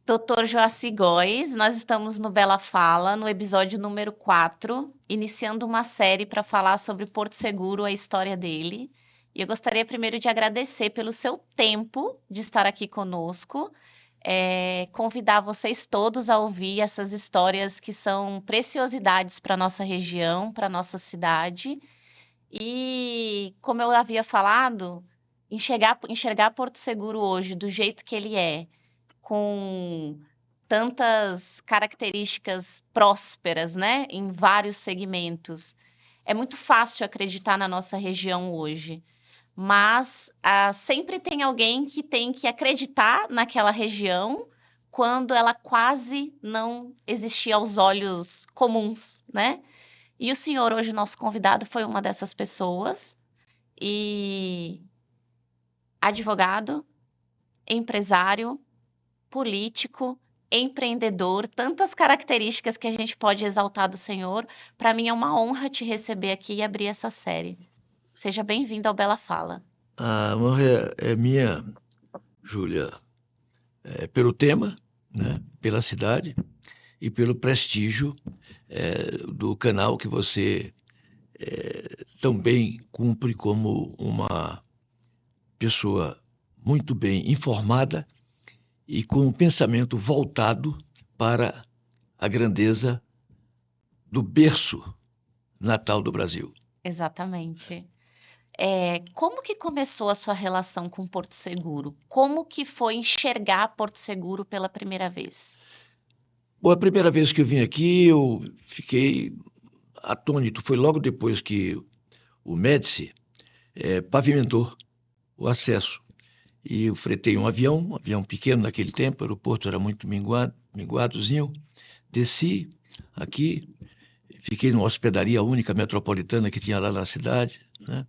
Doutor Joaci Góes, nós estamos no Bela Fala, no episódio número 4, iniciando uma série para falar sobre Porto Seguro, a história dele. E eu gostaria primeiro de agradecer pelo seu tempo de estar aqui conosco, convidar vocês todos a ouvir essas histórias que são preciosidades para a nossa região, para a nossa cidade. E, como eu havia falado, enxergar Porto Seguro hoje do jeito que ele é, com tantas características prósperas, né, em vários segmentos. É muito fácil acreditar na nossa região hoje, mas sempre tem alguém que tem que acreditar naquela região quando ela quase não existia aos olhos comuns, né? E o senhor, hoje, nosso convidado, foi uma dessas pessoas, e advogado, empresário, político, empreendedor, tantas características que a gente pode exaltar do Senhor. Para mim é uma honra te receber aqui e abrir essa série. Seja bem-vindo ao Bela Fala. A honra é minha, Júlia, pelo tema, né, pela cidade e pelo prestígio do canal que você também cumpre como uma pessoa muito bem informada e com um pensamento voltado para a grandeza do berço natal do Brasil. Exatamente. Como que começou a sua relação com Porto Seguro? Como que foi enxergar Porto Seguro pela primeira vez? Bom, a primeira vez que eu vim aqui, eu fiquei atônito. Foi logo depois que o Médici pavimentou o acesso. E eu fretei um avião pequeno naquele tempo, o aeroporto era muito minguadozinho. Desci aqui, fiquei numa hospedaria única metropolitana que tinha lá na cidade, né?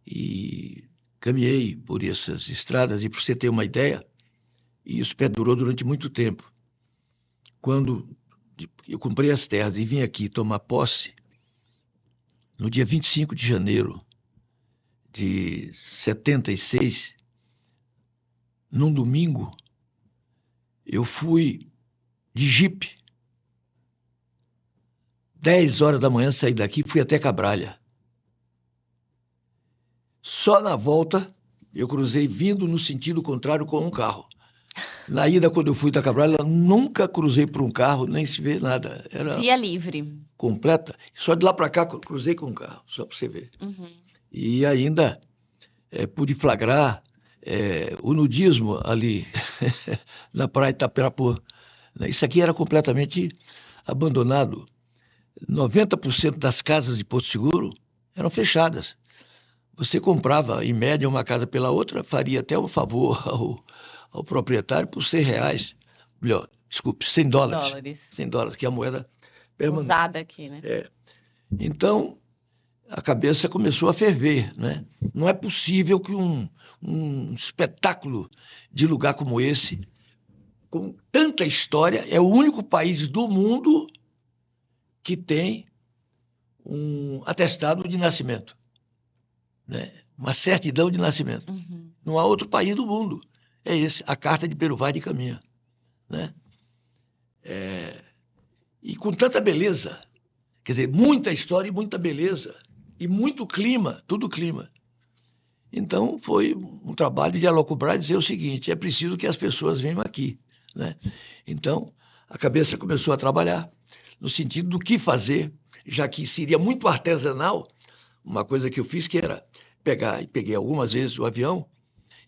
E caminhei por essas estradas, e para você ter uma ideia, isso perdurou durante muito tempo. Quando eu comprei as terras e vim aqui tomar posse, no dia 25 de janeiro de 76, num domingo, eu fui de jipe. 10 horas da manhã saí daqui e fui até Cabralha. Só na volta eu cruzei vindo no sentido contrário com um carro. Na ida, quando eu fui da Cabralha, nunca cruzei por um carro, nem se vê nada. Era Via livre. completa. Só de lá para cá cruzei com um carro, só para você ver. Uhum. E ainda pude flagrar o nudismo ali na praia de Itapirapu. Isso aqui era completamente abandonado. 90% das casas de Porto Seguro eram fechadas. Você comprava, em média, uma casa pela outra, faria até um favor ao proprietário por R$100. Melhor, desculpe, $100. 100 dólares, que é a moeda permanente. Usada aqui, né? Então, a cabeça começou a ferver, né? Não é possível que um espetáculo de lugar como esse, com tanta história, é o único país do mundo que tem um atestado de nascimento, né? Uma certidão de nascimento. Uhum. Não há outro país do mundo. É esse, a Carta de Peruvá de Caminha, né? E com tanta beleza, quer dizer, muita história e muita beleza, e muito clima, tudo clima. Então, foi um trabalho de alocobrar e dizer o seguinte: é preciso que as pessoas venham aqui, né? Então, a cabeça começou a trabalhar no sentido do que fazer, já que seria muito artesanal. Uma coisa que eu fiz que era peguei algumas vezes o avião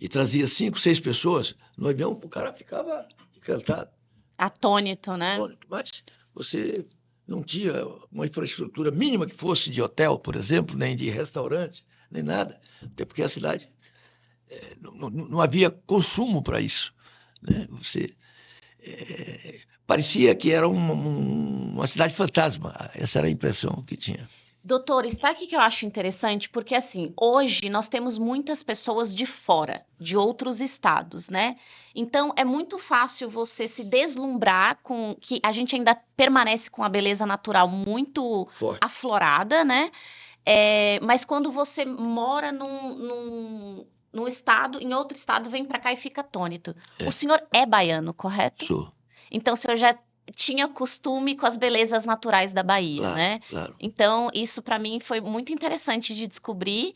e trazia 5, 6 pessoas no avião, o cara ficava encantado. Atônito, né? Mas você não tinha uma infraestrutura mínima que fosse de hotel, por exemplo, nem de restaurante, nem nada, até porque a cidade não havia consumo para isso, né? Parecia que era uma cidade fantasma. Essa era a impressão que tinha. Doutor, e sabe o que eu acho interessante? Porque, assim, hoje nós temos muitas pessoas de fora, de outros estados, né? Então, é muito fácil você se deslumbrar com que a gente ainda permanece com a beleza natural muito Forte. aflorada, né? Mas quando você mora no estado, em outro estado, vem para cá e fica atônito. É. O senhor é baiano, correto? Sou, Então, o senhor já tinha costume com as belezas naturais da Bahia, claro, né? claro. Então, isso para mim foi muito interessante de descobrir,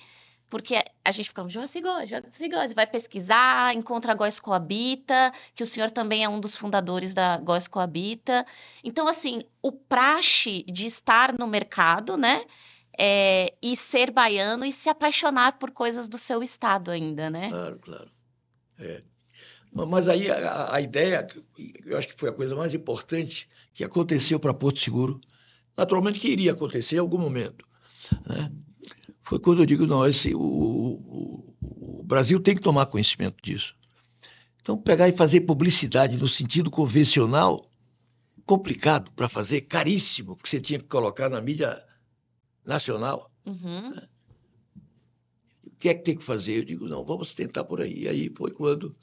porque a gente fica, João Cigóis, vai pesquisar, encontra a Góis Coabita, que o senhor também é um dos fundadores da Góis Coabita. Então, assim, o praxe de estar no mercado, né? E ser baiano e se apaixonar por coisas do seu estado ainda, né? Claro, claro. É. Mas aí a ideia, eu acho que foi a coisa mais importante que aconteceu para Porto Seguro, naturalmente que iria acontecer em algum momento, né? Foi quando eu digo, não, o Brasil tem que tomar conhecimento disso. Então, pegar e fazer publicidade no sentido convencional, complicado para fazer, caríssimo, que você tinha que colocar na mídia nacional. Uhum. O que é que tem que fazer? Eu digo, não, vamos tentar por aí. E aí foi quando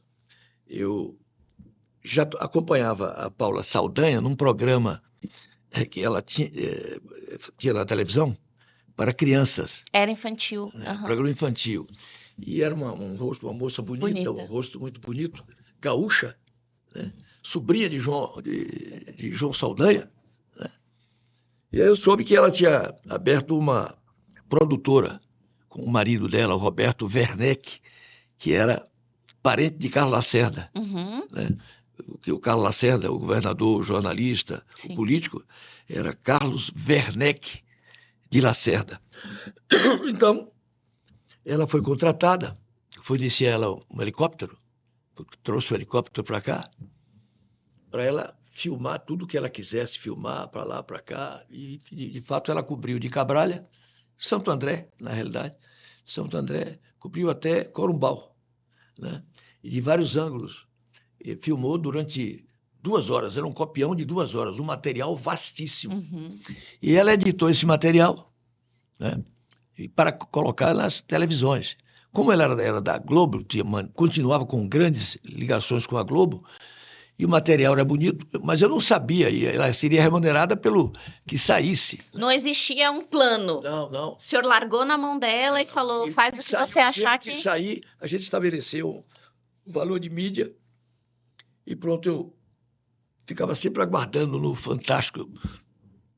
eu já acompanhava a Paula Saldanha num programa que ela tinha na televisão para crianças, Era infantil. né? Aham. Programa infantil. E era uma moça bonita, um rosto muito bonito, gaúcha, né? Sobrinha de João Saldanha, né? E aí eu soube que ela tinha aberto uma produtora com o marido dela, o Roberto Werneck, que era parente de Carlos Lacerda, Uhum. né? Que o Carlos Lacerda, o governador, o jornalista, Sim. o político, era Carlos Werneck de Lacerda. Então, ela foi contratada, forneci a ela um helicóptero, trouxe o helicóptero para cá, para ela filmar tudo que ela quisesse filmar, para lá, para cá, e de fato ela cobriu de Cabralha, Santo André, na realidade, Santo André, cobriu até Corumbau, né? E de vários ângulos. E filmou durante 2 horas, era um copião de 2 horas, um material vastíssimo. Uhum. E ela editou esse material, né, para colocar nas televisões. Como ela era da Globo, continuava com grandes ligações com a Globo, e o material era bonito, mas eu não sabia, e ela seria remunerada pelo que saísse. Não existia um plano. Não, não. O senhor largou na mão dela e falou, faz o que você achar que... sair, a gente estabeleceu um valor de mídia e pronto, eu ficava sempre aguardando no Fantástico.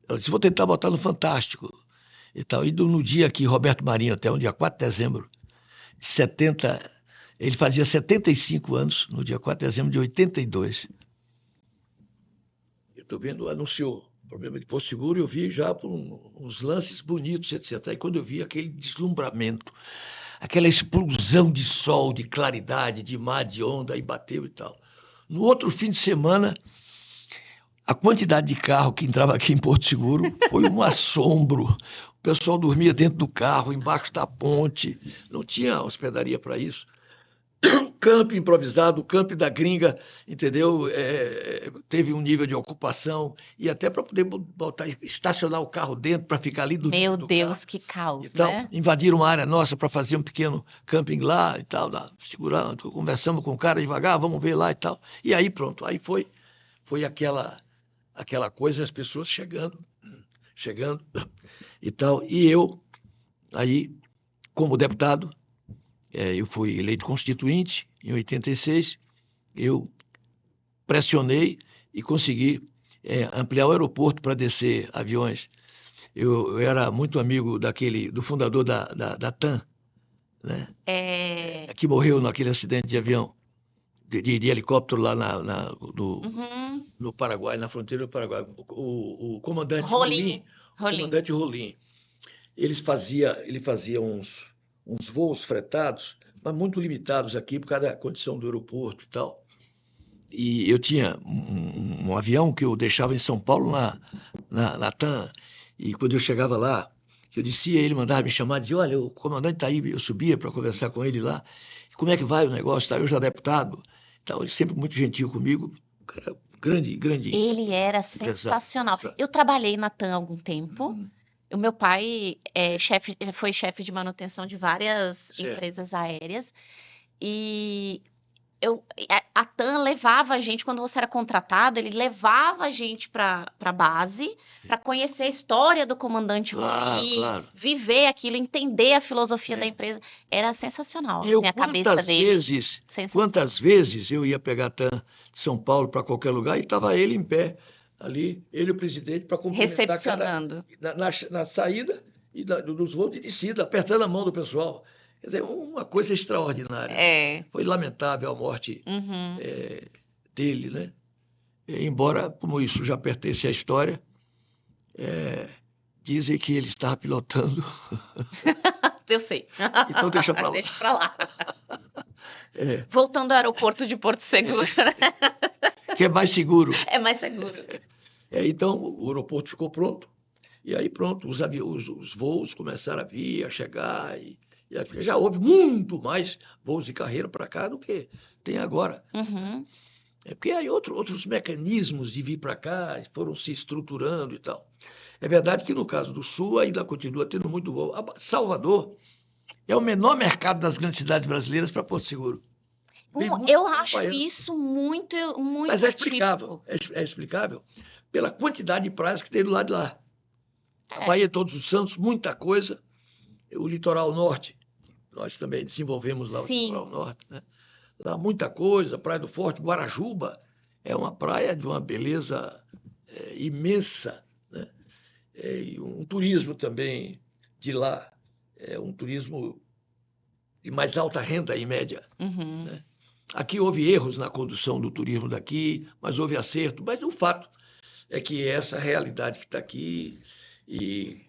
Ela disse, vou tentar botar no Fantástico. E tal. E no dia que Roberto Marinho, até o dia 4 de dezembro de 70, ele fazia 75 anos, no dia 4 de dezembro de 82. Eu estou vendo, anunciou o problema de Porto Seguro, eu vi já por uns lances bonitos, etc. Aí quando eu vi aquele deslumbramento, aquela explosão de sol, de claridade, de mar, de onda, aí bateu e tal. No outro fim de semana, a quantidade de carro que entrava aqui em Porto Seguro foi um assombro. O pessoal dormia dentro do carro, embaixo da ponte, não tinha hospedaria para isso. Camp improvisado, camp da gringa, entendeu? Teve um nível de ocupação e até para poder estacionar o carro dentro para ficar ali do Meu do Deus, carro. que caos, Então, né? invadiram uma área nossa para fazer um pequeno camping lá e tal, segurando, conversamos com o cara devagar, vamos ver lá e tal. E aí pronto, aí foi aquela coisa, as pessoas chegando e tal. E eu, aí, como deputado, eu fui eleito constituinte em 86, eu pressionei e consegui ampliar o aeroporto para descer aviões. Eu era muito amigo do fundador da TAM, né? Que morreu naquele acidente de avião, de helicóptero lá Uhum. no Paraguai, na fronteira do Paraguai. O comandante Rolim. comandante Rolim, ele fazia uns voos fretados, mas muito limitados aqui por causa da condição do aeroporto e tal. E eu tinha um avião que eu deixava em São Paulo na TAM, e quando eu chegava lá, eu descia, ele mandava me chamar, dizia, olha, o comandante está aí, eu subia para conversar com ele lá, como é que vai o negócio, tá? Eu já deputado, tal, ele sempre muito gentil comigo, cara, grande Ele era empresário. sensacional. Eu trabalhei na TAM há algum tempo. O meu pai foi chefe de manutenção de várias Certo. empresas aéreas. E a TAM levava a gente, quando você era contratado, ele levava a gente para a base, para conhecer a história do comandante Claro, Rupi, claro. viver aquilo, entender a filosofia da É. empresa. Era sensacional, Eu, assim, a cabeça dele, sensacional. quantas vezes eu ia pegar TAM de São Paulo para qualquer lugar e estava ele em pé ali, ele o presidente, para cumprimentar cada Recepcionando. na saída e dos voos de descida, apertando a mão do pessoal. Quer dizer, uma coisa extraordinária. É. Foi lamentável a morte Uhum. dele, né? Embora, como isso já pertence à história, dizem que ele estava pilotando. Eu sei. Então deixa para lá. Deixa pra lá. É, Voltando ao aeroporto de Porto Seguro, que é mais seguro. é mais seguro. Então, o aeroporto ficou pronto. E aí, pronto, os voos começaram a vir, a chegar. E já houve muito mais voos de carreira para cá do que tem agora. Uhum. Porque aí outros mecanismos de vir para cá foram se estruturando e tal. É verdade que no caso do Sul ainda continua tendo muito voo. Salvador é o menor mercado das grandes cidades brasileiras para Porto Seguro. Eu acho isso muito, muito Mas é atípico. explicável. É explicável pela quantidade de praias que tem do lado de lá. A Baía de Todos os Santos, muita coisa. O litoral norte, nós também desenvolvemos lá o litoral Sim. norte, né? Lá muita coisa, Praia do Forte, Guarajuba, é uma praia de uma beleza imensa, né? E um turismo também de lá, um turismo de mais alta renda em média. Uhum. Né? Aqui houve erros na condução do turismo daqui, mas houve acerto. Mas o fato é que essa realidade que está aqui e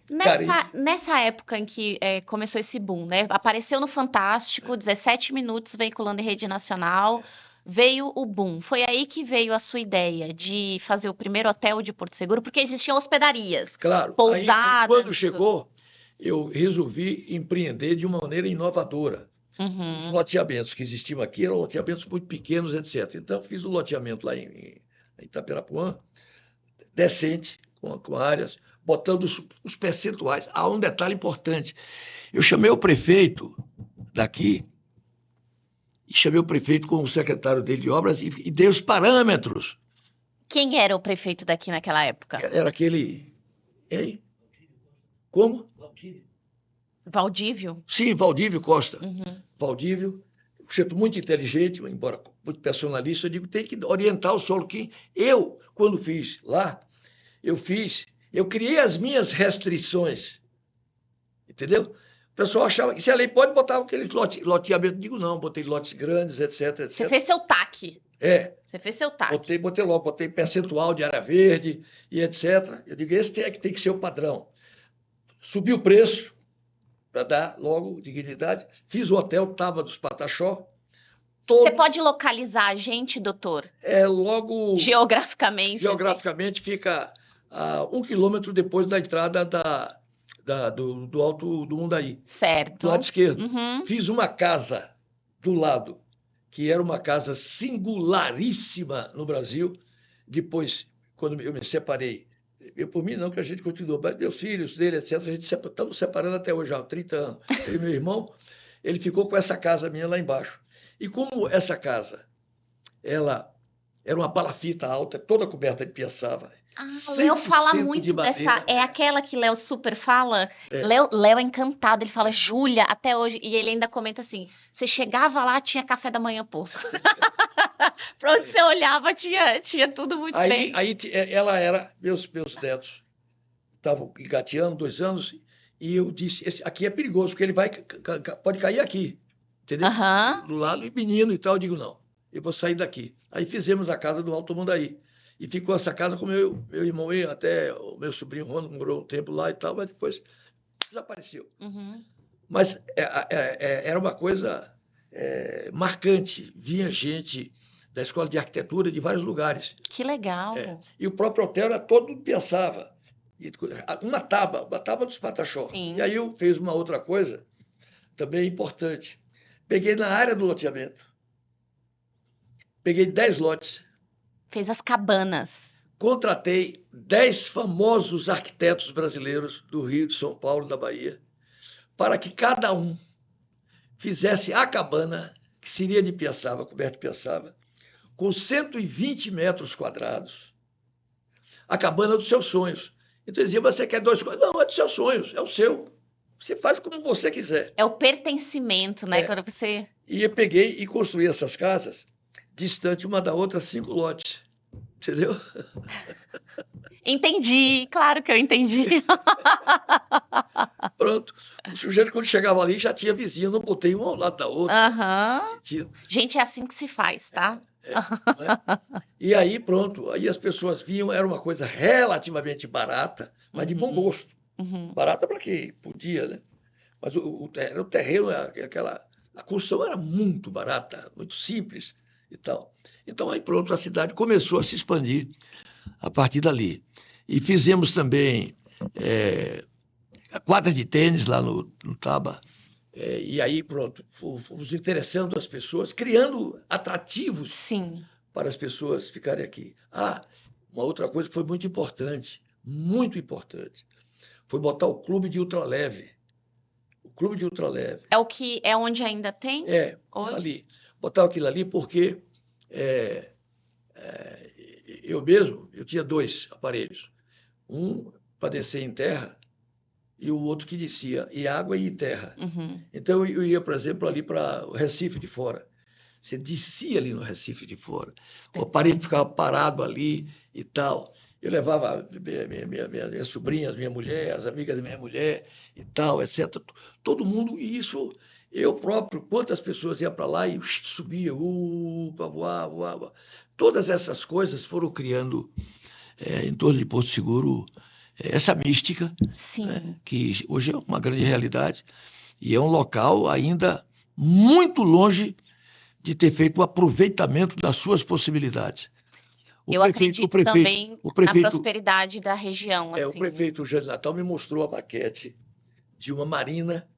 Nessa época em que começou esse boom, né? Apareceu no Fantástico, 17 minutos veiculando em rede nacional, veio o boom. Foi aí que veio a sua ideia de fazer o primeiro hotel de Porto Seguro, porque existiam hospedarias, Claro, aí pousadas quando e tudo. chegou, eu resolvi empreender de uma maneira inovadora. Os Uhum. loteamentos que existiam aqui eram loteamentos muito pequenos, etc. Então, fiz um loteamento lá em Itapirapuã, decente, com áreas, botando os percentuais. Há um detalhe importante. Eu chamei o prefeito daqui, e chamei o prefeito com o secretário dele de obras e dei os parâmetros. Quem era o prefeito daqui naquela época? Era aquele. Hein? Como? Valdívio? Sim, Valdívio Costa. Uhum. Valdívio, um sujeito muito inteligente, embora muito personalista, eu digo, tem que orientar o solo. Que eu, quando fiz lá, eu criei as minhas restrições, entendeu? O pessoal achava que se a lei pode botar aquele loteamento, digo não, botei lotes grandes, etc, etc. Você fez seu TAC. Você fez seu TAC. Botei percentual de área verde e etc. Eu digo, esse tem que ser o padrão. Subi o preço, para dar logo dignidade. Fiz o hotel, estava dos Pataxó. Você pode localizar a gente, doutor? Logo. Geograficamente. Geograficamente fica a 1 quilômetro depois da entrada do Alto do Mundaí. Certo. Do lado esquerdo. Uhum. Fiz uma casa do lado, que era uma casa singularíssima no Brasil. Depois, quando eu me separei, por mim não, que a gente continuou, mas meus filhos dele, etc., a gente estamos separando até hoje, há 30 anos. Eu e meu irmão, ele ficou com essa casa minha lá embaixo. E como essa casa, ela era uma palafita alta, toda coberta de piaçava. Léo fala muito dessa. É aquela que Léo super fala. Léo é encantado, ele fala Júlia até hoje. E ele ainda comenta assim: você chegava lá, tinha café da manhã posto. Pra onde você olhava, tinha tudo muito bem. Aí ela era, meus netos estavam engateando 2 anos, e eu disse: esse aqui é perigoso, porque ele pode cair aqui, entendeu? Do lado, e menino e tal. Eu digo: não, eu vou sair daqui. Aí fizemos a casa do Alto Mundaí. E ficou essa casa com meu irmão, e até o meu sobrinho Ronald morou um tempo lá e tal, mas depois desapareceu. Uhum. Mas era uma coisa marcante. Vinha gente da Escola de Arquitetura de vários lugares. Que legal. E o próprio hotel era todo de piaçava. Uma tábua dos Pataxó. Sim. E aí eu fiz uma outra coisa também importante. Peguei na área do loteamento. Peguei 10 lotes. Fez as cabanas. Contratei 10 famosos arquitetos brasileiros do Rio, de São Paulo, da Bahia, para que cada um fizesse a cabana, que seria de piaçava, coberto de piaçava, com 120 metros quadrados, a cabana dos seus sonhos. Então dizia, você quer 2 quartos? Não, é dos seus sonhos, é o seu. Você faz como você quiser. É o pertencimento, né? Quando você... E eu peguei e construí essas casas distante uma da outra 5 lotes. Entendeu? Entendi, claro que eu entendi. Pronto. O sujeito, quando chegava ali, já tinha vizinho. Eu não botei um ao lado da outra. Aham. Gente, é assim que se faz, tá? Não é? E aí, pronto. Aí as pessoas vinham, era uma coisa relativamente barata, mas de bom gosto. Uhum. Barata para quem podia, né? Mas o terreno, a construção era muito barata, muito simples e tal. Então, aí pronto, a cidade começou a se expandir a partir dali. E fizemos também a quadra de tênis lá no Taba. E aí, pronto, fomos interessando as pessoas, criando atrativos Sim. para as pessoas ficarem aqui. Ah, uma outra coisa que foi muito importante, foi botar o clube de ultraleve. O clube de ultraleve. É onde ainda tem? Hoje? Ali. Botar aquilo ali porque eu tinha 2 aparelhos. Um para descer em terra e o outro que descia em água e em terra. Uhum. Então eu ia, por exemplo, ali para o Recife de Fora. Você descia ali no Recife de Fora. O aparelho ficava parado ali e tal. Eu levava minhas sobrinhas, minha mulher, as amigas da minha mulher e tal, etc. Todo mundo, e isso, eu próprio, quantas pessoas iam para lá e subia, para voar. Todas essas coisas foram criando, em torno de Porto Seguro, essa mística, né, que hoje é uma grande realidade, e é um local ainda muito longe de ter feito o aproveitamento das suas possibilidades. Eu acredito também na prosperidade da região. O prefeito Jânio Natal me mostrou a maquete de uma marina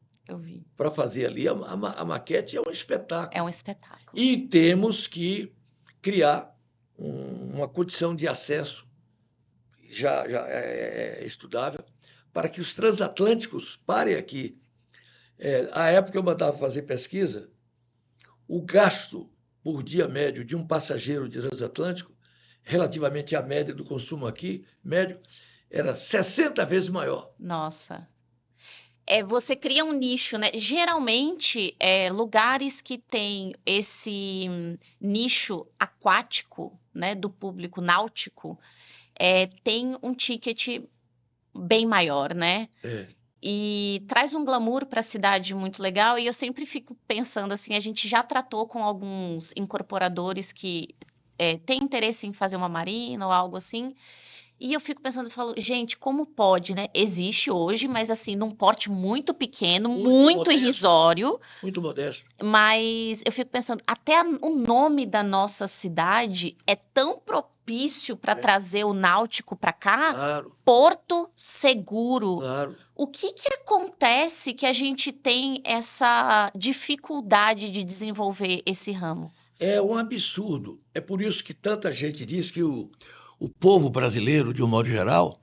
para fazer ali. A maquete é um espetáculo. É um espetáculo. E temos que criar uma condição de acesso, já é estudável, para que os transatlânticos parem aqui. À época eu mandava fazer pesquisa, o gasto por dia médio de um passageiro de transatlântico, relativamente à média do consumo aqui, médio, era 60 vezes maior. Nossa. Você cria um nicho, né? Geralmente, lugares que têm esse nicho aquático, né, do público náutico, tem um ticket bem maior, né? E traz um glamour para a cidade muito legal. E eu sempre fico pensando assim, a gente já tratou com alguns incorporadores que têm interesse em fazer uma marina ou algo assim. E eu fico pensando, falo, gente, como pode, né? Existe hoje, mas assim, num porte muito pequeno, muito irrisório. Muito modesto. Mas eu fico pensando, até o nome da nossa cidade é tão propício para trazer o náutico para cá. Claro. Porto Seguro. Claro. O que acontece que a gente tem essa dificuldade de desenvolver esse ramo? É um absurdo. É por isso que tanta gente diz que o povo brasileiro, de um modo geral,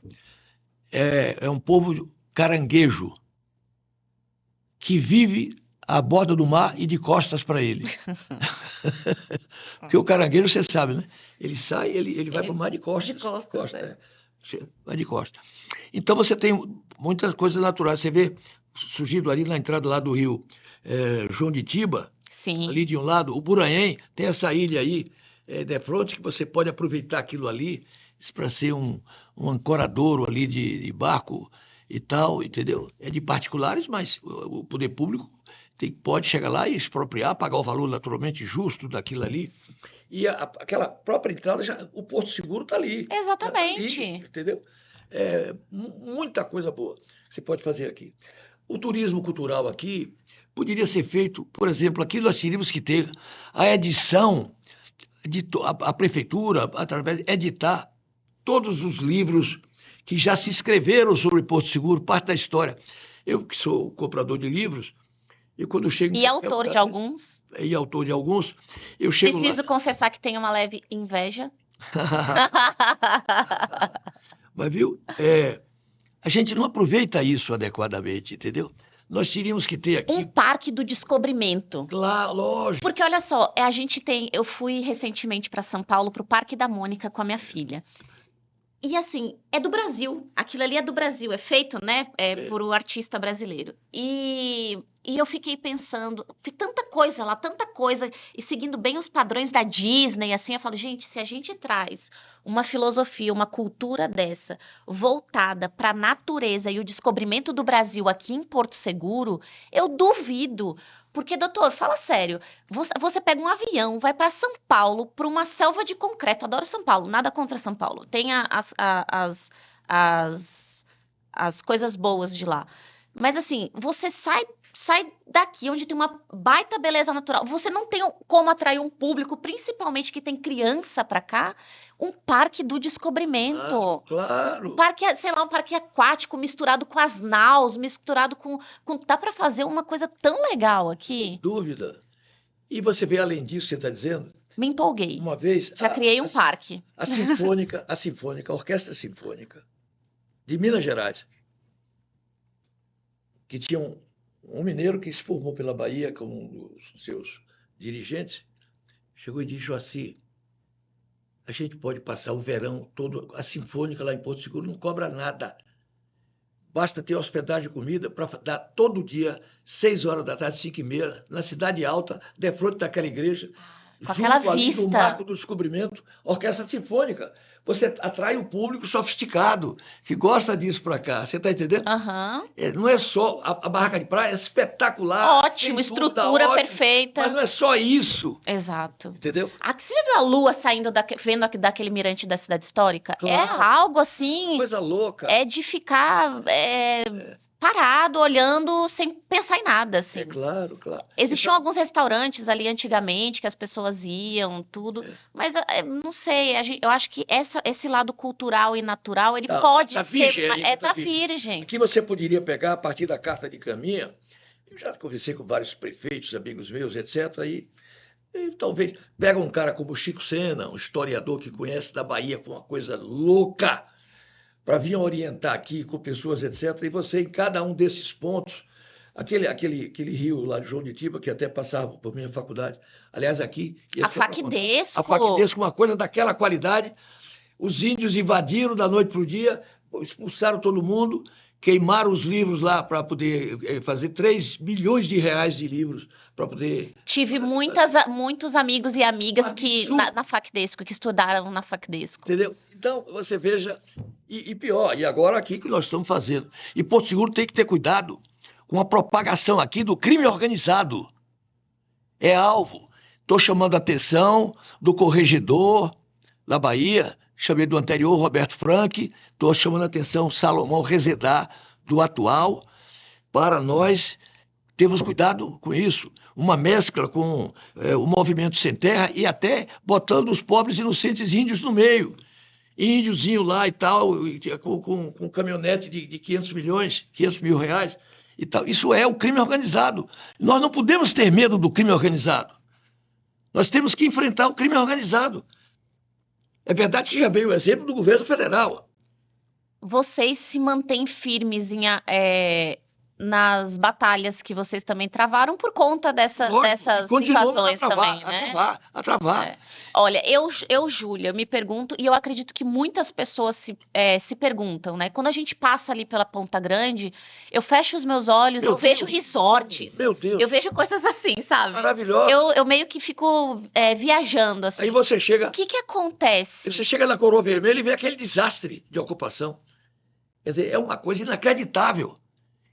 é um povo caranguejo, que vive à borda do mar e de costas para ele. Porque o caranguejo, você sabe, né? Ele sai, ele vai para o mar de costas. De costas, vai de costas. Então você tem muitas coisas naturais. Você vê surgindo ali na entrada lá do rio João de Tiba, sim, ali de um lado, o Buranhém, tem essa ilha aí, de frente, que você pode aproveitar aquilo ali para ser um ancoradouro ali de barco e tal, entendeu? É de particulares, mas o poder público pode chegar lá e expropriar, pagar o valor naturalmente justo daquilo ali. E aquela própria entrada, o Porto Seguro está ali. Exatamente. Tá ali, entendeu? Muita coisa boa que você pode fazer aqui. O turismo cultural aqui poderia ser feito, por exemplo, aqui nós teríamos que ter a edição, a prefeitura, através editar todos os livros que já se escreveram sobre Porto Seguro, parte da história. Eu, que sou comprador de livros, e quando eu chego... E autor de alguns. E autor de alguns. Eu chego Preciso confessar que tenho uma leve inveja. Mas, viu, a gente não aproveita isso adequadamente, entendeu? Nós teríamos que ter Um aqui, parque do descobrimento. claro, lógico, Porque olha só, eu fui recentemente para São Paulo, para o Parque da Mônica com a minha filha. E assim, é do Brasil. Aquilo ali é do Brasil, é feito, né, por um artista brasileiro. E eu fiquei pensando, tanta coisa lá, tanta coisa, e seguindo bem os padrões da Disney, assim, eu falo, gente, se a gente traz uma filosofia, uma cultura dessa, voltada para a natureza e o descobrimento do Brasil aqui em Porto Seguro, eu duvido. Porque, doutor, fala sério, você pega um avião, vai para São Paulo, para uma selva de concreto. Adoro São Paulo, nada contra São Paulo. Tem as coisas boas de lá. Mas assim, você sai daqui onde tem uma baita beleza natural. Você não tem como atrair um público, principalmente que tem criança para cá, um parque do descobrimento. Um claro, parque, sei lá, um parque aquático misturado com as naus, misturado dá para fazer uma coisa tão legal sem aqui. dúvida. E você vê, além disso, você está dizendo, Me empolguei. uma vez, Já criei um parque. a Sinfônica, a Orquestra Sinfônica de Minas Gerais, que tinha um mineiro que se formou pela Bahia com um dos seus dirigentes, chegou e disse, Joaci, a gente pode passar o verão todo, a Sinfônica lá em Porto Seguro não cobra nada. Basta ter hospedagem e comida para dar todo dia, 6 horas da tarde, 5h30, na Cidade Alta, defronte daquela igreja, Com aquela junto ali do vista. Marco do Descobrimento, Orquestra Sinfônica. Você atrai um público sofisticado, que gosta disso para cá. Você está entendendo? Aham. Não é só a barraca de praia, é espetacular, Ótimo, sem dúvida, estrutura ótimo, perfeita. mas não é só isso, Exato. entendeu? Aqui, você já viu a lua saindo, vendo aqui daquele mirante da cidade histórica? É Claro. algo assim, Coisa louca. é de ficar parado, olhando, sem pensar em nada, assim. É claro, claro. Existiam alguns restaurantes ali antigamente que as pessoas iam, tudo, mas não sei, eu acho que esse lado cultural e natural, ele pode tá ser, virgem ainda, tá tá virgem. Aqui você poderia pegar a partir da carta de caminha. Eu já conversei com vários prefeitos, amigos meus, etc. E talvez pega um cara como Chico Sena, um historiador que conhece da Bahia com uma coisa louca, para vir orientar aqui com pessoas, etc. E você, em cada um desses pontos, aquele rio lá de João de Tiba, que até passava por minha faculdade, aliás, aqui. A Facdesco. A Facdesco, uma coisa daquela qualidade. Os índios invadiram da noite para o dia, expulsaram todo mundo, queimaram os livros lá para poder fazer 3 milhões de reais de livros para poder. Tive muitos amigos e amigas que na Facdesco, que estudaram na Facdesco. Entendeu? Então, você veja, e pior, e agora aqui que nós estamos fazendo. E Porto Seguro tem que ter cuidado com a propagação aqui do crime organizado. É alvo. Estou chamando a atenção do corregedor da Bahia, chamei do anterior, Roberto Frank, estou chamando a atenção Salomão Rezedá, do atual, para nós termos cuidado com isso. Uma mescla com o movimento Sem Terra e até botando os pobres inocentes índios no meio. Índiozinho lá e tal, com caminhonete de 500 mil reais e tal. Isso é o crime organizado. Nós não podemos ter medo do crime organizado. Nós temos que enfrentar o crime organizado. É verdade que já veio o exemplo do governo federal. Vocês se mantêm firmes nas batalhas que vocês também travaram por conta dessas invasões também, né? A travar. Olha, Júlia, eu me pergunto, e eu acredito que muitas pessoas se perguntam, né? Quando a gente passa ali pela Ponta Grande, eu fecho os meus olhos, eu vejo resorts. Meu Deus. Eu vejo coisas assim, sabe? Maravilhoso. Eu meio que fico viajando, assim. Aí você chega. O que acontece? Você chega na Coroa Vermelha e vê aquele desastre de ocupação. Quer dizer, é uma coisa inacreditável.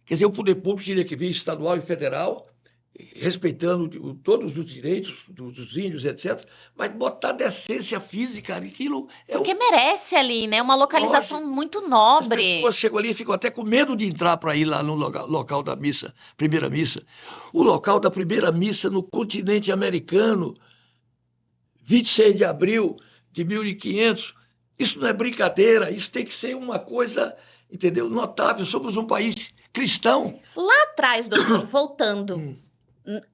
Quer dizer, o poder público teria que vir estadual e federal, respeitando todos os direitos dos índios, etc., mas botar decência física, aquilo é Porque merece ali, né? Uma localização muito nobre. As pessoas chegam ali e ficam até com medo de entrar para ir lá no local da missa, primeira missa. O local da primeira missa no continente americano, 26 de abril de 1500, isso não é brincadeira, isso tem que ser uma coisa, entendeu, notável. Somos um país cristão. Lá atrás, doutor, voltando,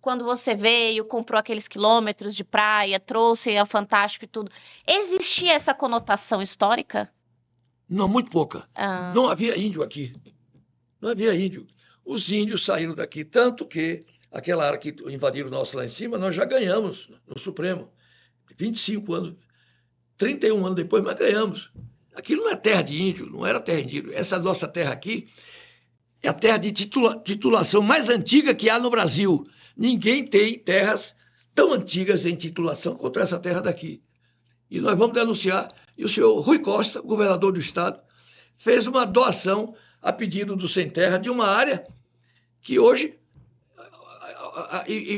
quando você veio, comprou aqueles quilômetros de praia, trouxe a Fantástico e tudo, existia essa conotação histórica? Não, muito pouca. Não havia índio aqui. Não havia índio. os índios saíram daqui, tanto que aquela área que invadiram nosso lá em cima, nós já ganhamos no Supremo. 25 anos, 31 anos depois, mas ganhamos. Aquilo não é terra de índio, não era terra de índio. Essa nossa terra aqui é a terra de titulação mais antiga que há no Brasil. Ninguém tem terras tão antigas em titulação contra essa terra daqui. E nós vamos denunciar. E o senhor Rui Costa, governador do estado, fez uma doação a pedido do Sem Terra de uma área que hoje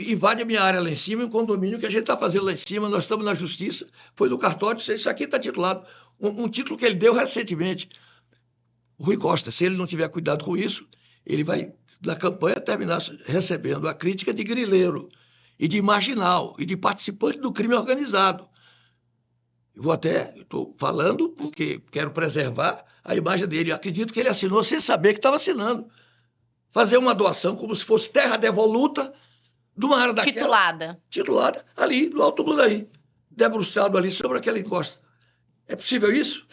invade a minha área lá em cima, um condomínio que a gente está fazendo lá em cima, nós estamos na justiça, foi no cartório, isso aqui está titulado, um título que ele deu recentemente. O Rui Costa, se ele não tiver cuidado com isso, ele vai, na campanha, terminar recebendo a crítica de grileiro, e de marginal, e de participante do crime organizado. Estou falando porque quero preservar a imagem dele. Eu acredito que ele assinou sem saber que estava assinando. Fazer uma doação como se fosse terra devoluta de uma área daquela. Titulada ali, no Alto Mundaí. Debruçado ali sobre aquela encosta. É possível isso?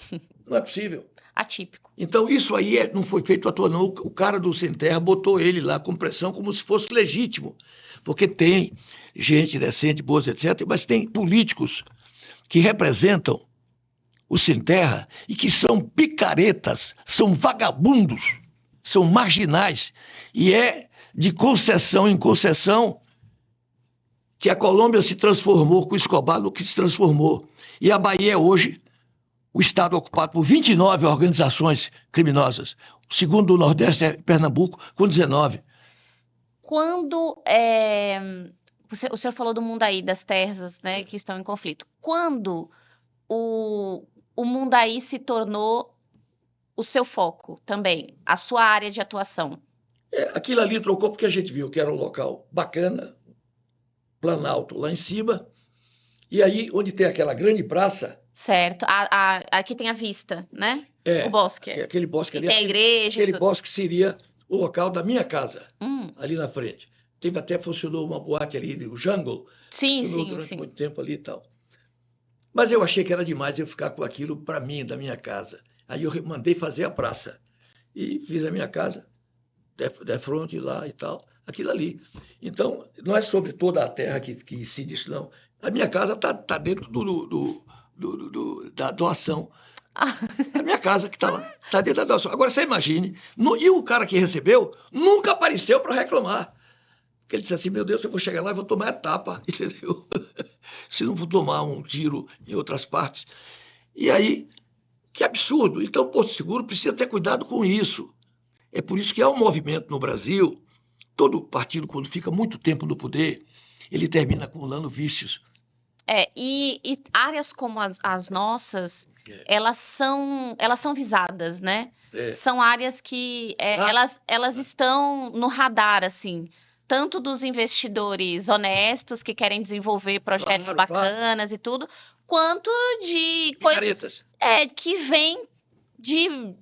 Não é possível. Atípico. Então, isso aí não foi feito à toa, não. O cara do Sem Terra botou ele lá com pressão como se fosse legítimo. Porque tem gente decente, boa, etc., mas tem políticos que representam o Sem Terra e que são picaretas, são vagabundos, são marginais. E é de concessão em concessão que a Colômbia se transformou com o Escobar no que se transformou. E a Bahia é hoje o estado ocupado por 29 organizações criminosas. O segundo do Nordeste é Pernambuco, com 19. Quando o senhor falou do Mundaí, das terras, né, que estão em conflito. Quando o Mundaí se tornou o seu foco também, a sua área de atuação? Aquilo ali trocou porque a gente viu que era um local bacana, Planalto lá em cima, e aí onde tem aquela grande praça... Certo, aqui tem a vista, né? O bosque. Aquele bosque ali. Tem a igreja. Aquele bosque seria o local da minha casa, ali na frente. Funcionou uma boate ali, o Jungle. Sim. Durante muito tempo ali e tal. Mas eu achei que era demais eu ficar com aquilo para mim, da minha casa. Aí eu mandei fazer a praça. E fiz a minha casa, de frente lá e tal, aquilo ali. Então, não é sobre toda a terra que incide isso, não. A minha casa está dentro da doação. A minha casa que está lá, está dentro da doação. Agora, você imagine, e o cara que recebeu nunca apareceu para reclamar. Porque ele disse assim, meu Deus, eu vou chegar lá e vou tomar a tapa, entendeu? Se não vou tomar um tiro em outras partes. E aí, que absurdo. Então, Porto Seguro precisa ter cuidado com isso. É por isso que há um movimento no Brasil, todo partido, quando fica muito tempo no poder, ele termina acumulando vícios. E áreas como as nossas, elas são visadas, né? São áreas que elas estão no radar, assim, tanto dos investidores honestos que querem desenvolver projetos bacanas e tudo, quanto de coisas que vêm de...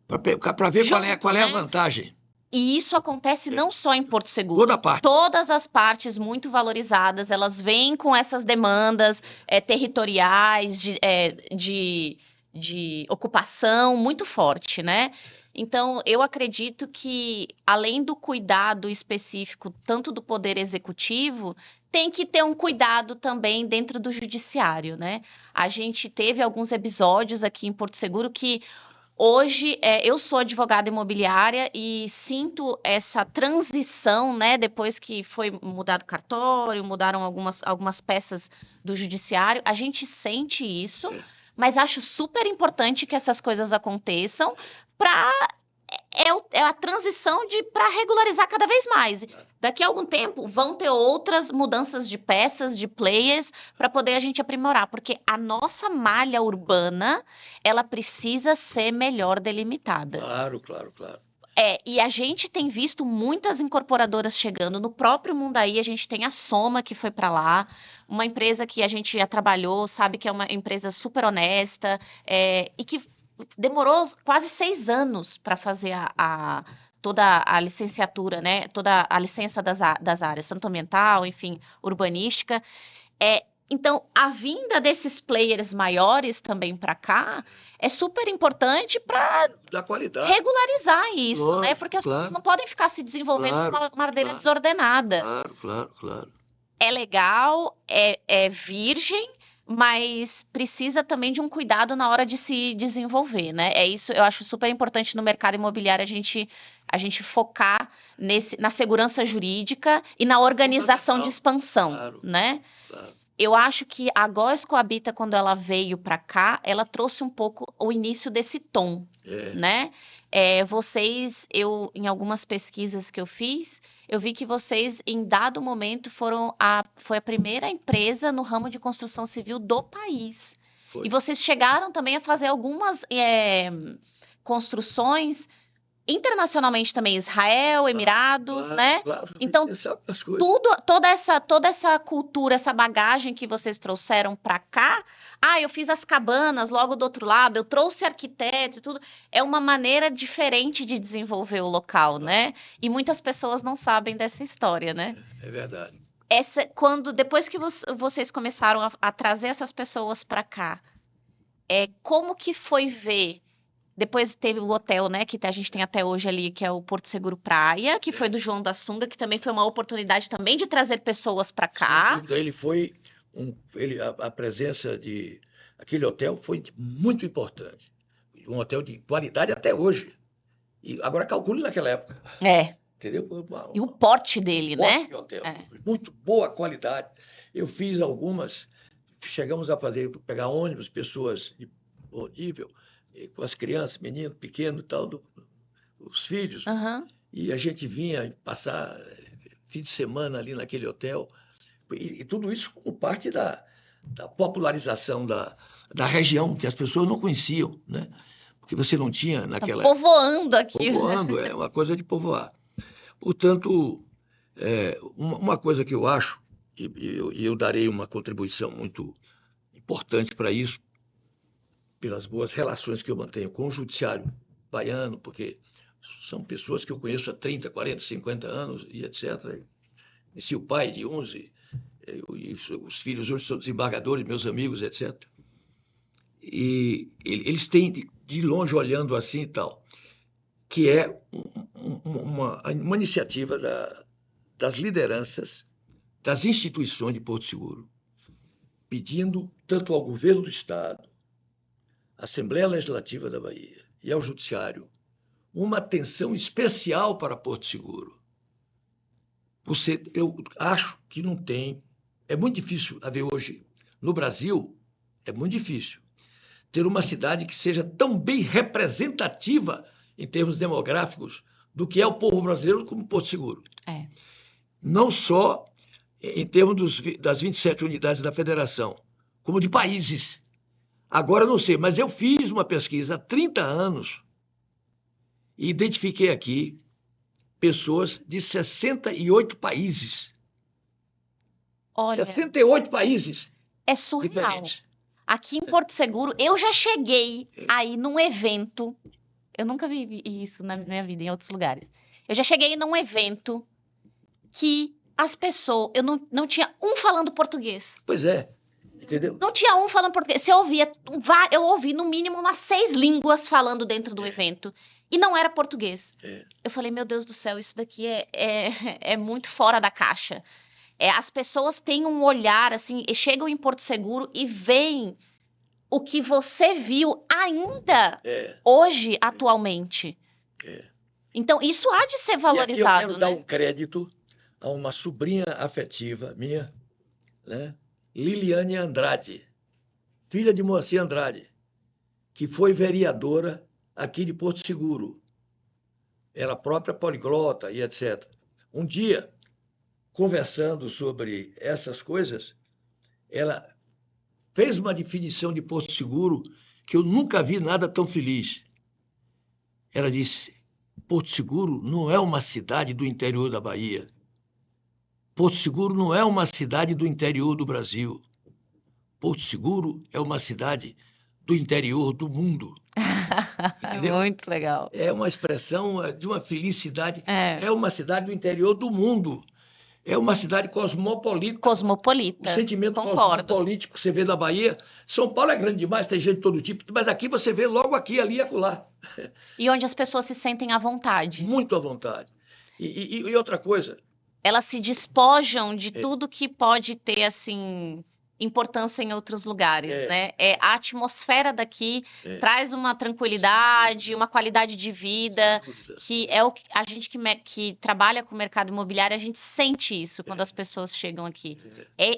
para ver qual é a vantagem. E isso acontece não só em Porto Seguro. Toda parte. Todas as partes muito valorizadas, elas vêm com essas demandas territoriais, de ocupação muito forte, né? Então, eu acredito que, além do cuidado específico, tanto do Poder Executivo, tem que ter um cuidado também dentro do Judiciário, né? A gente teve alguns episódios aqui em Porto Seguro que... Hoje, eu sou advogada imobiliária e sinto essa transição, né? Depois que foi mudado o cartório, mudaram algumas peças do judiciário, a gente sente isso, mas acho super importante que essas coisas aconteçam é a transição para regularizar cada vez mais. Daqui a algum tempo vão ter outras mudanças de peças, de players, para poder a gente aprimorar, porque a nossa malha urbana, ela precisa ser melhor delimitada. Claro. E a gente tem visto muitas incorporadoras chegando. No próprio Mundaí, a gente tem a Soma, que foi para lá, uma empresa que a gente já trabalhou, sabe que é uma empresa super honesta, e que demorou quase 6 anos para fazer toda a licenciatura, né? Toda a licença das áreas, tanto ambiental, enfim, urbanística. Então, a vinda desses players maiores também para cá é super importante para Da qualidade. regularizar isso, né? Lógico, Porque as coisas claro, não podem ficar se desenvolvendo de claro, uma maneira claro, desordenada. claro. É legal, é virgem, mas precisa também de um cuidado na hora de se desenvolver, né? É isso, eu acho super importante no mercado imobiliário a gente focar na segurança jurídica e na organização de Fundamental. expansão, Claro, né? claro. Eu acho que a Góes Coabita, quando ela veio para cá, ela trouxe um pouco o início desse tom, É, né? Em algumas pesquisas que eu fiz, eu vi que vocês, em dado momento, foi a primeira empresa no ramo de construção civil do país. E foi. vocês chegaram também a fazer algumas construções internacionalmente também, Israel, Emirados, né? Claro. Então, Você sabe das coisas. toda essa cultura, essa bagagem que vocês trouxeram para cá, eu fiz as cabanas logo do outro lado, eu trouxe arquitetos e tudo, é uma maneira diferente de desenvolver o local, né? E muitas pessoas não sabem dessa história, né? É verdade. Depois que vocês começaram a trazer essas pessoas para cá, como que foi ver? Depois teve o hotel, né, que a gente tem até hoje ali, que é o Porto Seguro Praia, que foi do João da Sunga, que também foi uma oportunidade também de trazer pessoas para Sem cá. dúvida, ele foi a presença de aquele hotel foi muito importante. Um hotel de qualidade até hoje. E agora calcule naquela época, É, entendeu? e o porte dele, né? Ótimo hotel, É. muito boa qualidade. Eu fiz algumas, chegamos a pegar ônibus, pessoas de bom nível, com as crianças, meninos pequenos e tal, os filhos, Aham. e a gente vinha passar fim de semana ali naquele hotel, e tudo isso como parte da popularização da região, que as pessoas não conheciam, né? Porque você não tinha Tá naquela povoando aqui. povoando, é uma coisa de povoar. Portanto, uma coisa que eu acho, e eu darei uma contribuição muito importante para isso, pelas boas relações que eu mantenho com o judiciário baiano, porque são pessoas que eu conheço há 30, 40, 50 anos e etc. Conheci o pai de uns, e os filhos hoje são desembargadores, meus amigos, etc. E eles têm, de longe olhando assim e tal, que é uma iniciativa das lideranças das instituições de Porto Seguro, pedindo tanto ao governo do Estado, à Assembleia Legislativa da Bahia e ao Judiciário uma atenção especial para Porto Seguro. Eu acho que não tem. É muito difícil haver hoje, no Brasil, é muito difícil ter uma cidade que seja tão bem representativa em termos demográficos do que é o povo brasileiro como Porto Seguro. É. Não só em termos das 27 unidades da federação, como de países. Agora não sei, mas eu fiz uma pesquisa há 30 anos e identifiquei aqui pessoas de 68 países. Olha, 68 países é surreal. diferentes. Aqui em Porto Seguro, eu já cheguei aí num evento. Eu nunca vi isso na minha vida em outros lugares. Eu já cheguei num evento que as pessoas. Eu não tinha um falando português. Pois é, entendeu? Não tinha um falando português. Você ouvia, eu ouvi no mínimo umas 6 línguas falando dentro do evento. E não era português. Eu falei, meu Deus do céu, isso daqui é muito fora da caixa. As pessoas têm um olhar, assim, e chegam em Porto Seguro e veem o que você viu ainda hoje, atualmente. Então, isso há de ser E aqui eu valorizado, quero dar né? um crédito a uma sobrinha afetiva minha, né? Liliane Andrade, filha de Moacir Andrade, que foi vereadora aqui de Porto Seguro. Ela própria poliglota e etc. Um dia, conversando sobre essas coisas, ela fez uma definição de Porto Seguro que eu nunca vi nada tão feliz. Ela disse: Porto Seguro não é uma cidade do interior da Bahia. Porto Seguro não é uma cidade do interior do Brasil. Porto Seguro é uma cidade do interior do mundo. Entendeu? Muito legal. É uma expressão de uma felicidade. É. É uma cidade do interior do mundo. É uma cidade cosmopolita. O Cosmopolita. sentimento Concordo. cosmopolita que você vê na Bahia. São Paulo é grande demais, tem gente de todo tipo, mas aqui você vê logo aqui, ali e acolá. E onde as pessoas se sentem à vontade. Muito à vontade. E outra coisa, Elas se despojam de É. tudo que pode ter, assim, importância em outros lugares, É. né? A atmosfera daqui É. traz uma tranquilidade, uma qualidade de vida, sem dúvida, que é o que a gente que trabalha com o mercado imobiliário, a gente sente isso quando as pessoas chegam aqui.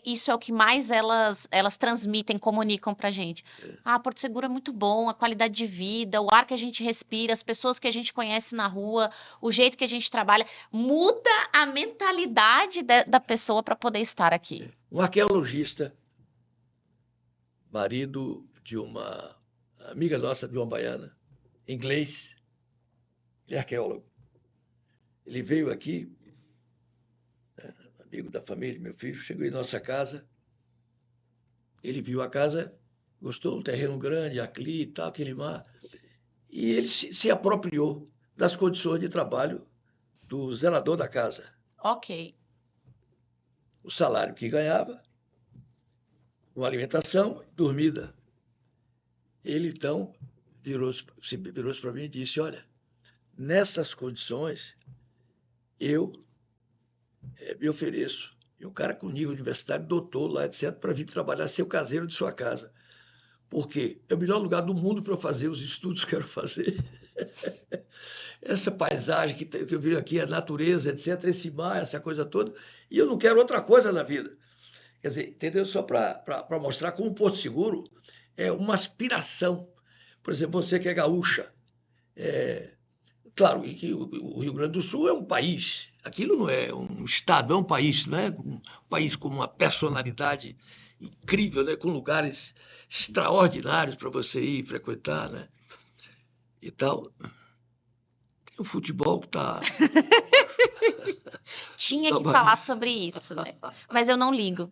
Isso é o que mais elas transmitem, comunicam pra gente. Ah, Porto Seguro é muito bom, a qualidade de vida, o ar que a gente respira, as pessoas que a gente conhece na rua, o jeito que a gente trabalha, muda a mentalidade da pessoa para poder estar aqui. Um arqueologista, marido de uma amiga nossa de uma baiana, inglês, ele é arqueólogo. Ele veio aqui, amigo da família, meu filho, chegou em nossa casa. Ele viu a casa, gostou, um terreno grande, ali e tal, aquele mar. E ele se apropriou das condições de trabalho do zelador da casa. Ok. O salário que ganhava, com alimentação, dormida. Ele, então, virou-se para mim e disse, olha, nessas condições, eu me ofereço. E um cara com nível universitário, doutor lá, etc., para vir trabalhar, ser o caseiro de sua casa. Porque é o melhor lugar do mundo para eu fazer os estudos que quero fazer. Essa paisagem que eu vejo aqui, a natureza, etc., esse mar, essa coisa toda, e eu não quero outra coisa na vida. Quer dizer, entendeu? Só para mostrar como o Porto Seguro é uma aspiração. Por exemplo, você que é gaúcha, claro, que o Rio Grande do Sul é um país, aquilo não é um estado, é um país, não é um país com uma personalidade incrível, né? Com lugares extraordinários para você ir frequentar, né? E tal. O futebol está... Tinha Tá que bom. falar sobre isso, né? Mas eu não ligo.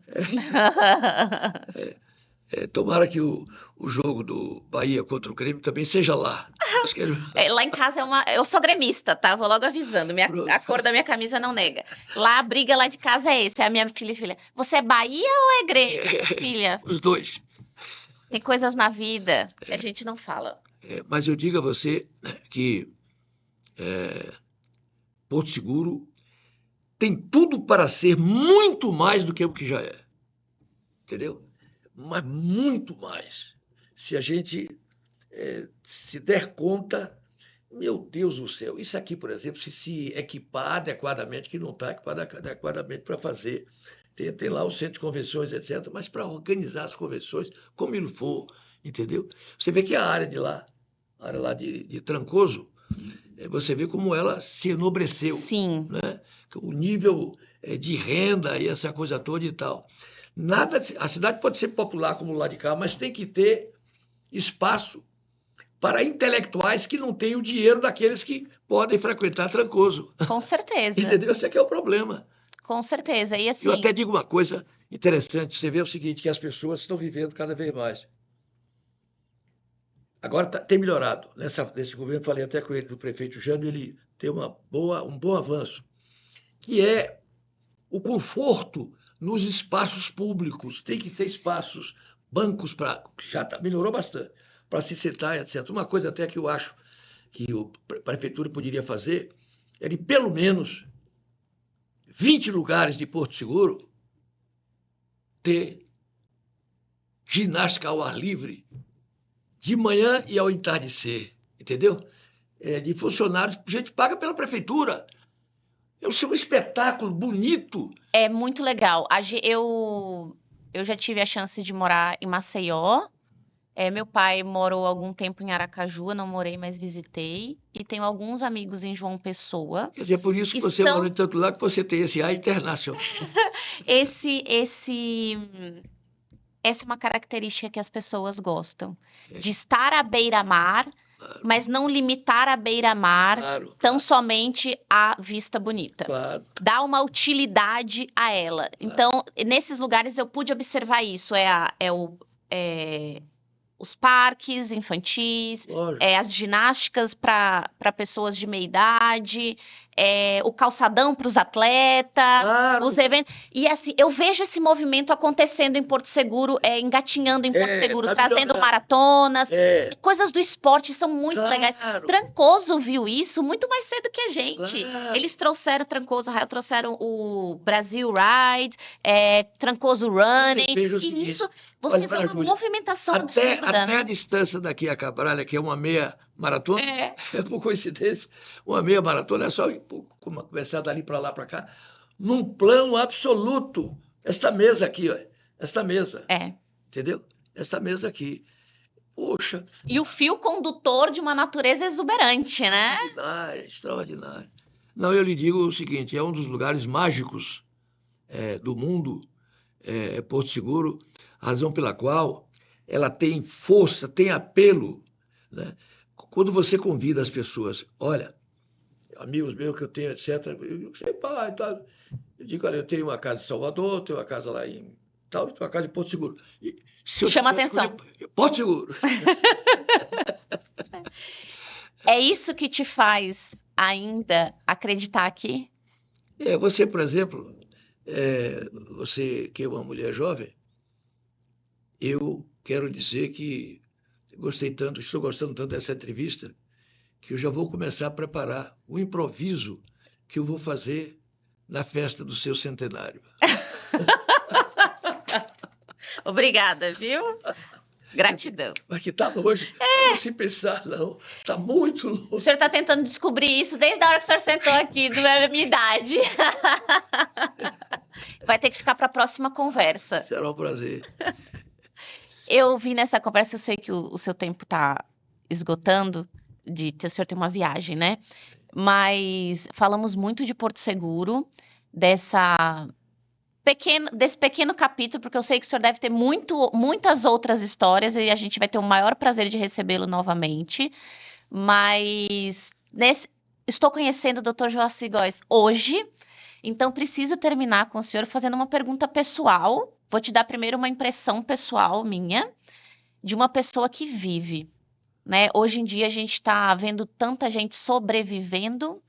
Tomara que o jogo do Bahia contra o Grêmio também seja lá. Acho que Lá em casa eu sou gremista, tá? Vou logo avisando. A cor da minha camisa não nega. Lá a briga lá de casa é esse. É a minha filha. Você é Bahia ou é Grêmio? Filha, os dois. tem coisas na vida que a gente não fala. Mas eu digo a você que Porto Seguro tem tudo para ser muito mais do que o que já é. Entendeu? Mas muito mais. Se a gente se der conta, meu Deus do céu, isso aqui, por exemplo, se equipar adequadamente, que não está equipado adequadamente para fazer. Tem lá o centro de convenções, etc., mas para organizar as convenções, como ele for, entendeu? Você vê que a área lá de Trancoso, você vê como ela se enobreceu. Sim. Né? O nível de renda e essa coisa toda e tal. A cidade pode ser popular como lá de cá, mas tem que ter espaço para intelectuais que não têm o dinheiro daqueles que podem frequentar Trancoso. Com certeza. Entendeu? Esse aqui é o problema. Com certeza. E assim... Eu até digo uma coisa interessante, você vê o seguinte, que as pessoas estão vivendo cada vez mais. Agora tem melhorado. Nesse governo, falei até com ele, do prefeito Jânio, ele tem um bom avanço, que é o conforto nos espaços públicos. Tem que ter espaços, bancos, já melhorou bastante, para se sentar, etc. Uma coisa até que eu acho que a prefeitura poderia fazer é de, pelo menos, 20 lugares de Porto Seguro ter ginástica ao ar livre de manhã e ao entardecer, entendeu? De funcionários, a gente paga pela prefeitura. É um espetáculo bonito. É muito legal. Eu já tive a chance de morar em Maceió. Meu pai morou algum tempo em Aracaju, não morei, mas visitei. E tenho alguns amigos em João Pessoa. Quer dizer, é por isso que você morou em tanto lá que você tem esse ar internacional. Essa é uma característica que as pessoas gostam. De estar à beira-mar, claro, mas não limitar a beira-mar tão somente à vista bonita. Claro. Dá uma utilidade a ela. Então, nesses lugares eu pude observar isso. O os parques infantis, Lógico. as ginásticas para pessoas de meia idade, o calçadão para os atletas, Claro, os eventos. E assim, eu vejo esse movimento acontecendo em Porto Seguro, engatinhando em Porto Seguro, tá trazendo melhorando. maratonas, É, coisas do esporte são muito legais. claro, Trancoso viu isso muito mais cedo que a gente. claro. Eles trouxeram Trancoso, trouxeram o Brasil Ride, Trancoso Você Running, veja o e seguinte, nisso você olha, vê Maria uma Júlia, movimentação até absurda, a né? distância daqui a Cabralha, que é uma meia maratona, É. por coincidência, uma meia maratona é só começar dali para lá para cá, num plano absoluto. Esta mesa aqui, ó, esta mesa, É. entendeu? Esta mesa aqui. Poxa, E o fio condutor de uma natureza exuberante, né? extraordinário, extraordinário. Não, eu lhe digo o seguinte, é um dos lugares mágicos do mundo, Porto Seguro, razão pela qual ela tem força, tem apelo, né? Quando você convida as pessoas, olha, amigos meus que eu tenho, etc., eu sei, pai, tá. Eu digo, olha, eu tenho uma casa em Salvador, tenho uma casa lá em tal, tenho uma casa em Porto Seguro. E se eu Chama tiver que escolher, atenção. Porto Seguro. É isso que te faz ainda acreditar aqui? Você, por exemplo, você que é uma mulher jovem, eu quero dizer que estou gostando tanto dessa entrevista, que eu já vou começar a preparar o improviso que eu vou fazer na festa do seu centenário. Obrigada, viu? Gratidão. Mas que está longe, não se pensar, não. Está muito O longe. senhor está tentando descobrir isso desde a hora que o senhor sentou aqui, não é a minha idade. Vai ter que ficar para a próxima conversa. Será um prazer. Eu vi nessa conversa, eu sei que o seu tempo está esgotando, o senhor tem uma viagem, né? Mas falamos muito de Porto Seguro, desse pequeno capítulo, porque eu sei que o senhor deve ter muitas outras histórias e a gente vai ter o maior prazer de recebê-lo novamente. Mas estou conhecendo o Dr. Joaci Góes hoje, então preciso terminar com o senhor fazendo uma pergunta pessoal. Vou te dar primeiro uma impressão pessoal minha, de uma pessoa que vive, né? Hoje em dia a gente está vendo tanta gente sobrevivendo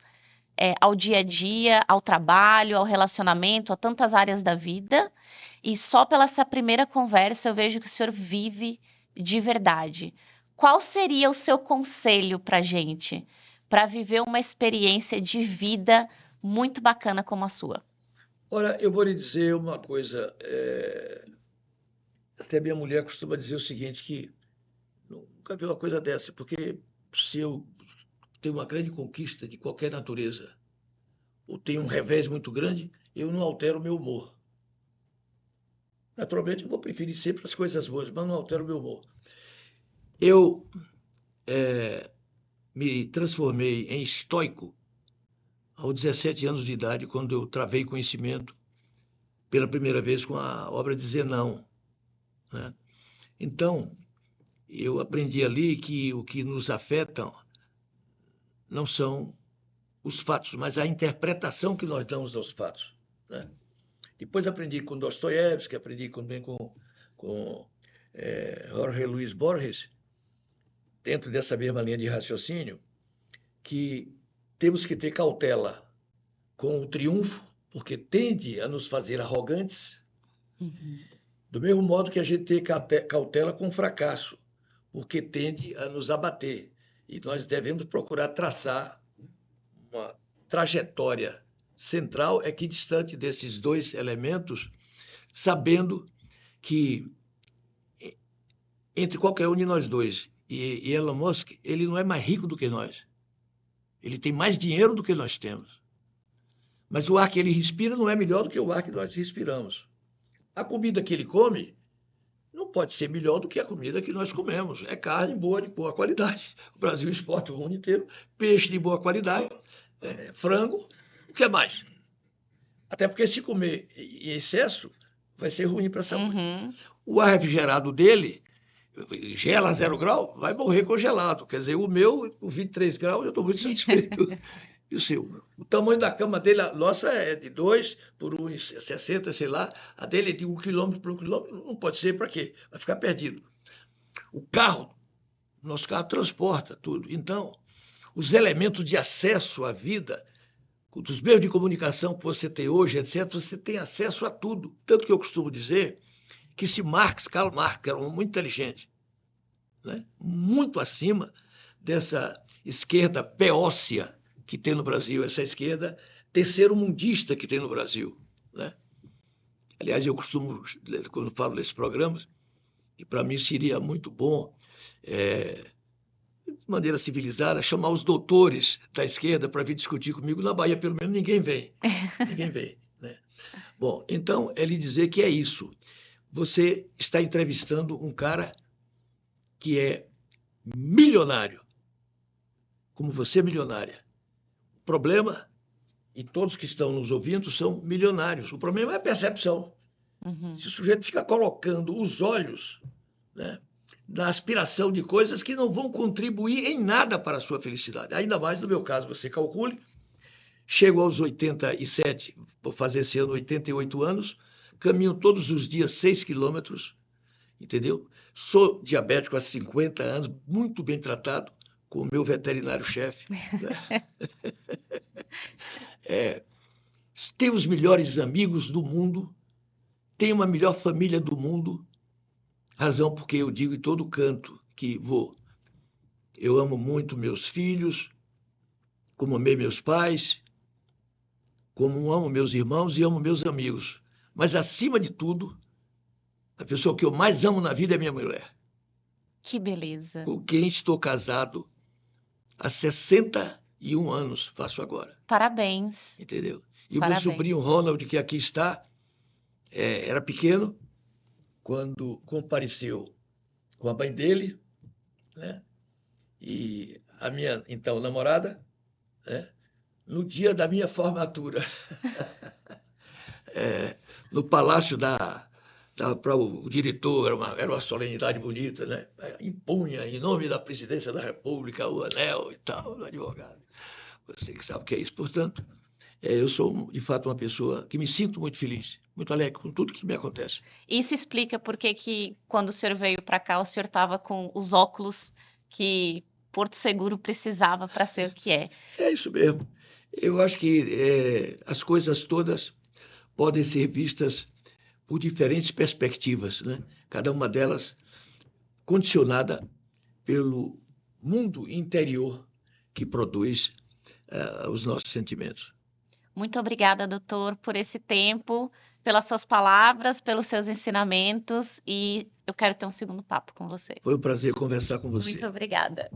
ao dia a dia, ao trabalho, ao relacionamento, a tantas áreas da vida. E só pela essa primeira conversa eu vejo que o senhor vive de verdade. Qual seria o seu conselho para a gente, para viver uma experiência de vida muito bacana como a sua? Olha, eu vou lhe dizer uma coisa. Até minha mulher costuma dizer o seguinte, que nunca vi uma coisa dessa, porque se eu tenho uma grande conquista de qualquer natureza, ou tenho um revés muito grande, eu não altero o meu humor. Naturalmente, eu vou preferir sempre as coisas boas, mas não altero o meu humor. Eu me transformei em estoico aos 17 anos de idade, quando eu travei conhecimento pela primeira vez com a obra de Zenão, né? Então, eu aprendi ali que o que nos afeta não são os fatos, mas a interpretação que nós damos aos fatos, né? Depois aprendi com Dostoiévski, aprendi também com Jorge Luis Borges, dentro dessa mesma linha de raciocínio, que temos que ter cautela com o triunfo, porque tende a nos fazer arrogantes, do mesmo modo que a gente tem cautela com o fracasso, porque tende a nos abater. E nós devemos procurar traçar uma trajetória central equidistante desses dois elementos, sabendo que entre qualquer um de nós dois e Elon Musk, ele não é mais rico do que nós. Ele tem mais dinheiro do que nós temos. Mas o ar que ele respira não é melhor do que o ar que nós respiramos. A comida que ele come não pode ser melhor do que a comida que nós comemos. É carne boa, de boa qualidade. O Brasil exporta o mundo inteiro. Peixe de boa qualidade, frango, o que mais? Até porque se comer em excesso, vai ser ruim para a saúde. O ar refrigerado dele, gela a 0 grau, vai morrer congelado. Quer dizer, o meu, com 23 graus, eu estou muito satisfeito. E o seu? O tamanho da cama dele, a nossa é de 2 por 1,60, sei lá. A dele é de 1 quilômetro por 1 quilômetro. Não pode ser, para quê? Vai ficar perdido. O carro, nosso carro transporta tudo. Então, os elementos de acesso à vida, dos meios de comunicação que você tem hoje, etc., você tem acesso a tudo. Tanto que eu costumo dizer que se Karl Marx, que era um muito inteligente, né, muito acima dessa esquerda beócia que tem no Brasil, essa esquerda terceiro-mundista que tem no Brasil, né? Aliás, eu costumo, quando falo nesses programas, e para mim seria muito bom, de maneira civilizada, chamar os doutores da esquerda para vir discutir comigo. Na Bahia, pelo menos, ninguém vem. Ninguém vem, né? Bom, então, é lhe dizer que é isso. Você está entrevistando um cara que é milionário, como você é milionária. O problema, e todos que estão nos ouvindo são milionários, o problema é a percepção. Uhum. Se o sujeito fica colocando os olhos, né, na aspiração de coisas que não vão contribuir em nada para a sua felicidade. Ainda mais no meu caso, você calcule, chego aos 87, vou fazer esse ano 88 anos, caminho todos os dias 6 quilômetros, entendeu? Sou diabético há 50 anos, muito bem tratado com o meu veterinário-chefe. Né? Tenho os melhores amigos do mundo, tenho uma melhor família do mundo, razão porque eu digo em todo canto que eu amo muito meus filhos, como amei meus pais, como amo meus irmãos e amo meus amigos. Mas, acima de tudo, a pessoa que eu mais amo na vida é minha mulher. Que beleza. Com quem estou casado há 61 anos, faço agora. Parabéns. Entendeu? E Parabéns. o meu sobrinho Ronald, que aqui está, era pequeno quando compareceu com a mãe dele, né? E a minha, então, namorada, né? No dia da minha formatura, no palácio para o diretor, era uma solenidade bonita, né? Impunha, em nome da presidência da República, o anel e tal, do advogado. Você que sabe o que é isso. Portanto, eu sou, de fato, uma pessoa que me sinto muito feliz, muito alegre com tudo que me acontece. Isso explica por que quando o senhor veio para cá, o senhor estava com os óculos que Porto Seguro precisava para ser o que é. É isso mesmo. Eu acho que as coisas todas podem ser vistas por diferentes perspectivas, né? Cada uma delas condicionada pelo mundo interior que produz os nossos sentimentos. Muito obrigada, doutor, por esse tempo, pelas suas palavras, pelos seus ensinamentos, e eu quero ter um segundo papo com você. Foi um prazer conversar com você. Muito obrigada.